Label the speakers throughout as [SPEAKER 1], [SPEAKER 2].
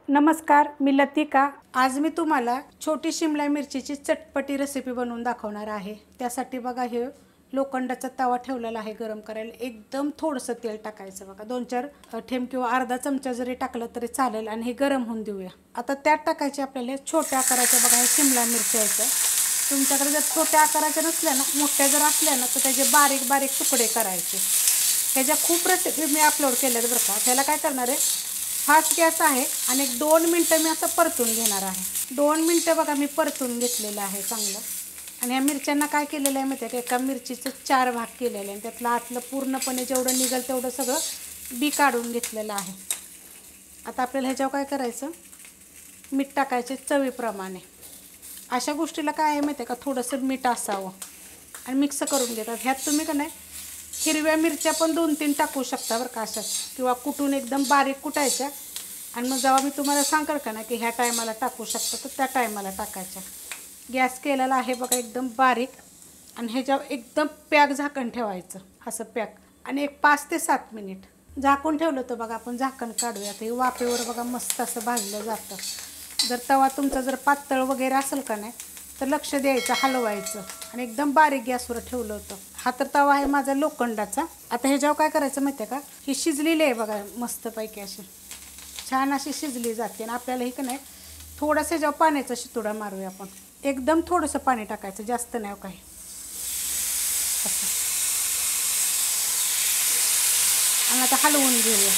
[SPEAKER 1] नमस्कार, मी लतिका। आज मी तुम्हाला छोटी शिमला मिरचीची चटपटी रेसिपी बनवून दाखवणार आहे। त्यासाठी बघा हे लोखंडाचा तवा ठेवलेला आहे गरम करायला। एकदम थोडंसं तेल टाकायचं बघा, 2-4 थेंब किंवा अर्धा चमचा जरी टाकलं तरी चालेल आणि हे गरम होऊन देऊया। आता त्यात टाकायचे आपल्याला छोट्या आकाराच्या बघा हे शिमला मिरच्या आहेत। तुमच्याकडे जर छोट्या आकाराच्या नसल्या ना, मोठ्या जर असल्या ना, तर त्याचे बारीक बारीक तुकडे करायचे। ह्याच्या खूप रेसिपी मी अपलोड केल्यात बरं का। त्याला काय करणार आहे, फास्ट गॅस आहे आणि 2 मिनटं मी असं परतून घेणार आहे। 2 मिनटं बघा मी परतून घेतलेलं आहे चांगलं। आणि या मिरच्यांना काय केलेलं आहे माहिती आहे का, एका मिरचीचे 4 भाग केलेले आहे। त्यातलं आतलं पूर्णपणे जेवढं निघेल तेवढं सगळं बी काढून घेतलेलं आहे। आता आपल्याला ह्याच्यावर काय करायचं, मीठ टाकायचे चवीप्रमाणे। अशा गोष्टीला काय आहे माहिती आहे का, थोडंसं मीठ असावं आणि मिक्स करून घेतात। ह्यात तुम्ही का नाही हिरव्या मिरच्या पण 2-3 टाकू शकता बरं का अशाच, किंवा कुटून एकदम बारीक कुटायच्या आणि मग जेव्हा मी तुम्हाला सांगेल का ना की ह्या टायमाला टाकू शकता, तर त्या टायमाला टाकायच्या। गॅस केलेला आहे बघा एकदम बारीक आणि ह्याच्यावर एकदम पॅक झाकण ठेवायचं, असं पॅक। आणि एक 5 ते 7 मिनिट झाकून ठेवलं तर बघा आपण झाकण काढूया। हे वाफेवर बघा मस्त असं भाजलं जातं। जर तवा तुमचा जर पातळ वगैरे असेल का नाही, तर लक्ष द्यायचं, हलवायचं आणि एकदम बारीक गॅसवर ठेवलं होतं। हा तर तवा आहे माझा लोखंडाचा। आता ह्याच्यावर काय करायचं माहिती आहे का, ही शिजलेली आहे बघा मस्तपैकी अशी छान अशी शिजली जाते। आणि आपल्याला हे का नाही थोडंसं ह्याच्यावर पाण्याचा शितोडा मारूया आपण। एकदम थोडंसं पाणी टाकायचं, जास्त नाही काही असं। आणि आता हलवून घेऊया।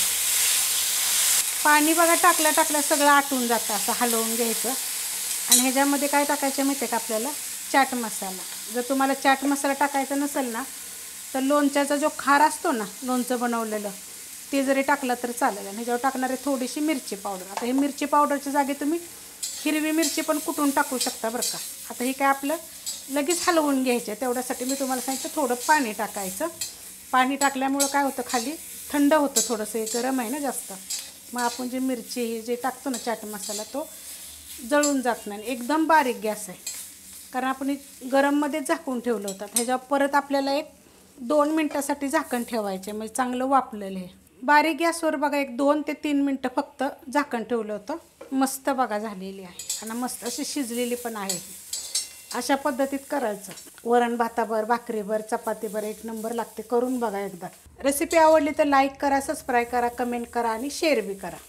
[SPEAKER 1] पाणी बघा टाकल्या सगळं आटून जातं, असं हलवून घ्यायचं। आणि ह्याच्यामध्ये काय टाकायचं माहिती आहे का आपल्याला, चाट मसाला। जर तुम्हाला चाट मसाला टाकायचा नसेल ना, तर लोणच्याचा जो खार असतो ना, लोणचं बनवलेलं, ते जरी टाकलं तर चालेल। आणि ह्याच्यावर टाकणार आहे थोडीशी मिरची पावडर। आता ही मिरची पावडरच्या जागी तुम्ही हिरवी मिरची पण कुटून टाकू शकता बरं का। आता हे काय आपलं लगेच हलवून घ्यायचं, तेवढ्यासाठी मी तुम्हाला सांगितलं थोडं पाणी टाकायचं। पाणी टाकल्यामुळं काय होतं, खाली थंड होतं, थोडंसं हे गरम आहे ना जास्त, मग आपण जे मिरची हे जे टाकतो ना चाट मसाला, तो जळून जात नाही। एकदम बारीक गॅस आहे, कारण आपण गरममध्ये झाकून ठेवलं होतं। ह्याच्यावर परत आपल्याला 1-2 मिनटासाठी झाकण ठेवायचे, म्हणजे चांगलं वाफलेलं आहे। बारीक गॅसवर बघा 2 ते 3 मिनटं फक्त झाकण ठेवलं होतं। मस्त बघा झालेली आहे आणि मस्त अशी शिजलेली पण आहे। अशा पद्धतीत करायचं, वरण भाताबर, भाकरीबर, चपातीबर एक नंबर लागते। करून बघा एकदा। रेसिपी आवडली तर लाईक करा, सबस्क्राईब करा, कमेंट करा आणि शेअर बी करा।